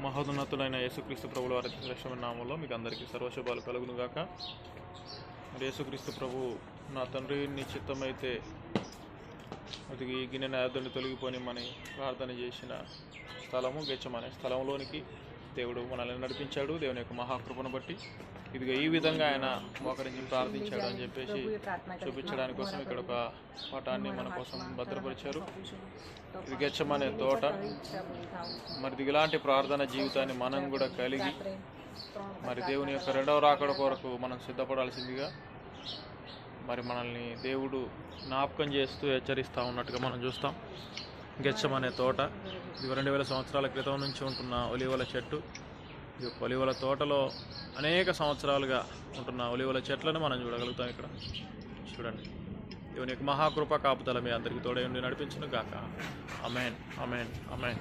మహోన్నతులైన యేసుక్రీస్తు ప్రభుల వారి శ్రేష్టమైన నామంలో మీకు అందరికీ సర్వశుభాలు కలుగును గాక. మరి యేసుక్రీస్తు ప్రభు, నా తండ్రి నీ చిత్తమైతే అది ఈ గిన్నె నా యొద్ద నుండి తొలగిపోనిమ్మని ప్రార్థన చేసిన స్థలము గెచ్చమనే స్థలంలోనికి దేవుడు మనల్ని నడిపించాడు. దేవుని యొక్క మహాకృపను బట్టి ఇదిగా ఈ విధంగా ఆయన మోకరించి ప్రార్థించాడు అని చెప్పేసి చూపించడానికి కోసం ఇక్కడ ఒక పటాన్ని మన కోసం భద్రపరిచారు. ఇది గెచ్చమనే తోట. మరి ఇలాంటి ప్రార్థన జీవితాన్ని మనం కూడా కలిగి మరి దేవుని యొక్క రెండవ రాకడ కొరకు మనం సిద్ధపడాల్సిందిగా మరి మనల్ని దేవుడు జ్ఞాపకం చేస్తూ హెచ్చరిస్తూ ఉన్నట్టుగా మనం చూస్తాం. గెచ్చమనే తోట ఇది 2000 సంవత్సరాల క్రితం నుంచి ఉంటున్న ఒలీవల చెట్టు. ఈ ఒలీవల తోటలో అనేక సంవత్సరాలుగా ఉంటున్న ఒలీవల చెట్లను మనం చూడగలుగుతాం. ఇక్కడ చూడండి. దేవుని యొక్క మహాకృప కాపుదల మీ అందరికీ తోడై ఉండి నడిపించును గాక. ఆమేన్, ఆమేన్, ఆమేన్.